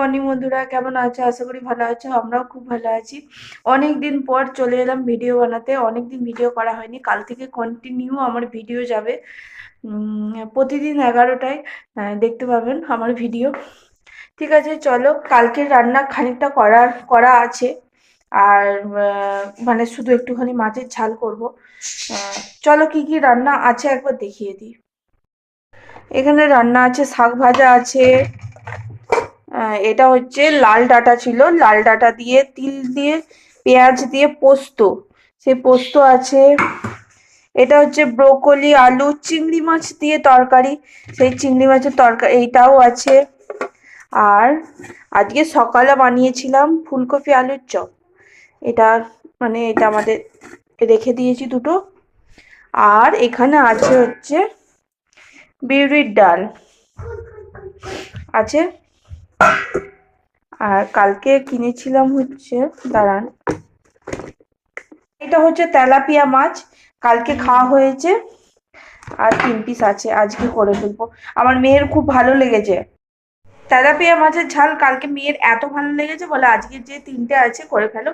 Morning বন্ধুরা, কেমন আছো? আশা করি ভালো আছো। আমরাও খুব ভালো আছি। অনেক দিন পর চলে এলাম ভিডিও বানাতে। অনেক দিন ভিডিও করা হয়নি। কাল থেকে কন্টিনিউ আমার ভিডিও যাবে। প্রতিদিন 11টায় দেখতে পাবেন আমার ভিডিও। ঠিক আছে, চলো। কালকের রান্না খানিকটা করা আছে। আর মানে শুধু একটুখানি মাছের ঝাল করব। চলো, কি কি রান্না আছে একবার দেখিয়ে দিই। এখানে রান্না আছে, শাক ভাজা আছে। এটা হচ্ছে লাল ডাঁটা ছিল, লাল ডাঁটা দিয়ে তিল দিয়ে পেঁয়াজ দিয়ে পোস্ত, সেই পোস্ত আছে। এটা হচ্ছে ব্রোকলি আলু চিংড়ি মাছ দিয়ে তরকারি, সেই চিংড়ি মাছের তরকারি এইটাও আছে। আর আজকে সকালে বানিয়েছিলাম ফুলকপি আলুর চপ। এটা মানে এটা আমাদের রেখে দিয়েছি দুটো। আর এখানে আছে হচ্ছে বিউলির ডাল আছে। আর কালকে কিনেছিলাম হচ্ছে, দাঁড়ান, এটা হচ্ছে তেলাপিয়া মাছ, কালকে খাওয়া হয়েছে। আর 3 পিস আছে, আজকে করে ফেলবো। আমার মেয়ের খুব ভালো লেগেছে তেলাপিয়া মাছের ঝাল। কালকে মেয়ের এত ভালো লেগেছে বলে আজকে যে 3টে আছে করে ফেলো।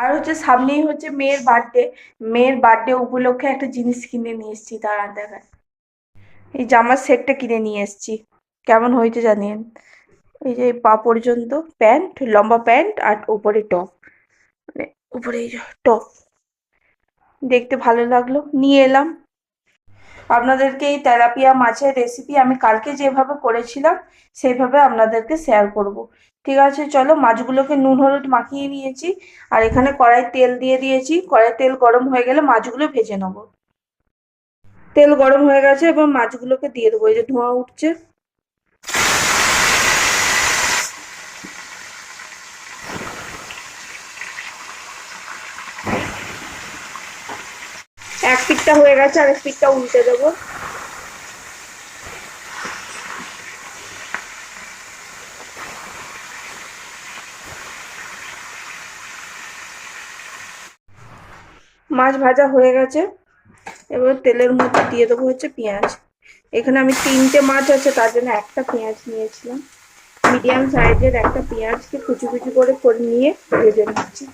আর হচ্ছে সামনেই হচ্ছে মেয়ের বার্থডে। মেয়ের বার্থডে উপলক্ষে একটা জিনিস কিনে নিয়ে এসেছি, দাঁড়ান দেখায়। এই জামার সেটটা কিনে নিয়ে এসেছি, কেমন হয়েছে জানিয়েন। এই যে পা পর্যন্ত প্যান্ট, লম্বা প্যান্ট, আর উপরে টপ, মানে উপরে এই যে টপ। দেখতে ভালো লাগলো, নিয়ে এলাম। আপনাদেরকে এই তেলাপিয়া মাছের রেসিপি আমি কালকে যেভাবে করেছিলাম সেইভাবে আপনাদেরকে শেয়ার করব। ঠিক আছে, চলো। মাছগুলোকে নুন হলুদ মাখিয়ে নিয়েছি। আর এখানে কড়াই তেল দিয়ে দিয়েছি। কড়াই তেল গরম হয়ে গেলে মাছগুলো ভেজে নেবো। তেল গরম হয়ে গেছে, এবার মাছগুলোকে দিয়ে দেবো। এই যে ধোঁয়া উঠছে। এক পিঠটা হয়ে গেছে, আর এক পিঠটা উল্টে দেবো। মাছ ভাজা হয়ে গেছে, এবার তেলের মধ্যে দিয়ে দেবো হচ্ছে পেঁয়াজ। এখানে আমি 3টে মাছ আছে, তার জন্য একটা পেঁয়াজ নিয়েছিলাম। মিডিয়াম সাইজের একটা পেঁয়াজকে কুচি কুচি করে নিয়ে ভেজে নিচ্ছি।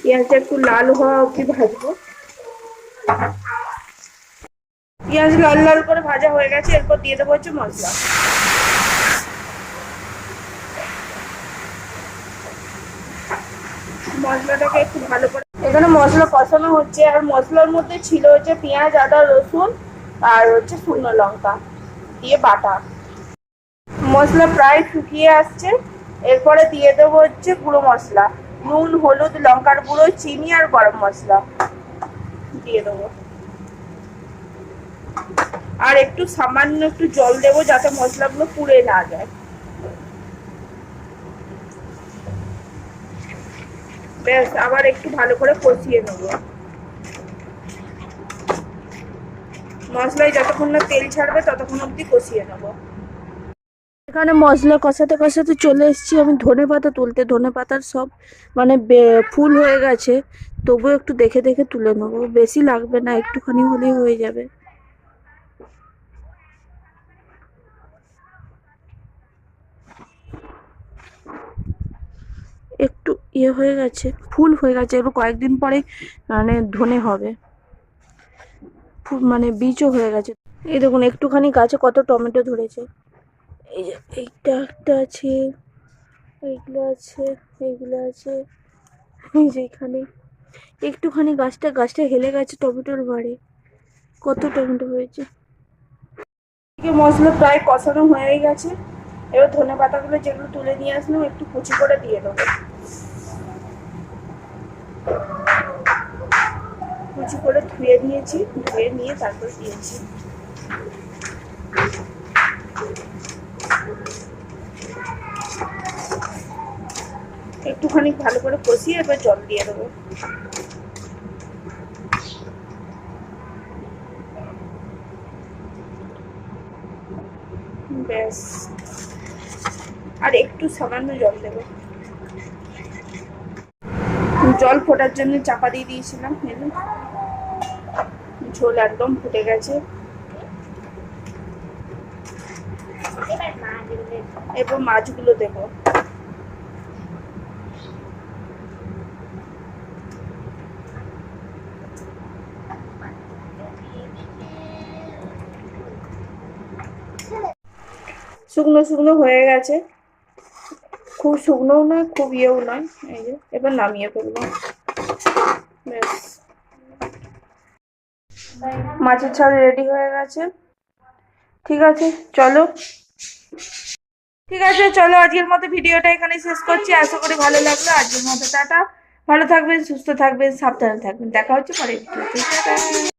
পেঁয়াজটা একটু লাল হওয়া অবধি ভাজবো। পেঁয়াজ লাল লাল করে ভাজা হয়ে গেছে, এরপর দিয়ে দেবো হচ্ছে মশলা। মশলাটাকে একটু ভালো করে এখানে মশলা কষানো হচ্ছে। আর মশলার মধ্যে ছিল হচ্ছে পেঁয়াজ, আদা, রসুন, আর হচ্ছে শুকনো লঙ্কা দিয়ে বাটা। মশলা প্রায় শুকিয়ে আসছে, এরপরে দিয়ে দেবো হচ্ছে গুঁড়ো মশলা, নুন, হলুদ, লঙ্কার গুঁড়ো, চিনি আর গরম মশলা দিয়ে দেবো। আর একটু সামান্য একটু জল দেবো যাতে মশলাগুলো পুড়ে না যায়। ব্যাস, আবার একটু ভালো করে কষিয়ে নেবো। মশলায় যতক্ষণ না তেল ছাড়বে ততক্ষণ অব্দি কষিয়ে নেবো। এখানে মশলা কষাতে কষাতে চলে এসেছি আমি ধনে পাতা তুলতে। ধনে পাতার সব মানে ফুল হয়ে গেছে, তবুও একটু দেখে দেখে তুলে নেবো। বেশি লাগবে না, একটুখানি হলেই হয়ে যাবে। একটু ইয়ে হয়ে গেছে, ফুল হয়ে গেছে, এবার কয়েকদিন পরে মানে ধনে হবে। ফুল মানে বীজও হয়ে গেছে। এই দেখুন, একটুখানি গাছে কত টমেটো ধরেছে। এই যে এইটা একটা আছে, এইগুলো আছে, এইগুলো আছে, এই যে এখানে একটুখানি গাছটা হেলে গেছে, টমেটোর ভারে কত টমেটো হয়েছে। মশলা প্রায় কষানো হয়ে গেছে, এবার ধনে পাতাগুলো যেগুলো তুলে নিয়ে আসলাম একটু কুচি করে দিয়ে দেবো। কুচি করে ধুয়ে নিয়েছি, ধুয়ে নিয়ে তারপর দিয়েছি। একটুখানি ভালো করে কষিয়ে এবার জল দিয়ে দেবো। ব্যাস, আর একটু সামান্য জল দেবো। জল ফোটার জন্য চাপা দিয়ে দিয়েছিলাম, ঝোল একদম ফুটে গেছে। এরপর মাছগুলো দেবো। শুকনো শুকনো হয়ে গেছে, খুব শুকনোও নয় খুব ইয়েও নয়। এই যে এবার নামিয়ে ফেলবো। ব্যাস, মাছের ঝাল রেডি হয়ে গেছে। ঠিক আছে চলো, ঠিক আছে চলো, আজকের মতো ভিডিওটা এখানে শেষ করছি। আশা করি ভালো লাগলো। আজকের মতো টাটা, ভালো থাকবেন, সুস্থ থাকবেন, সাবধানে থাকবেন। দেখা হচ্ছে পরের ভিডিওতে। টাটা।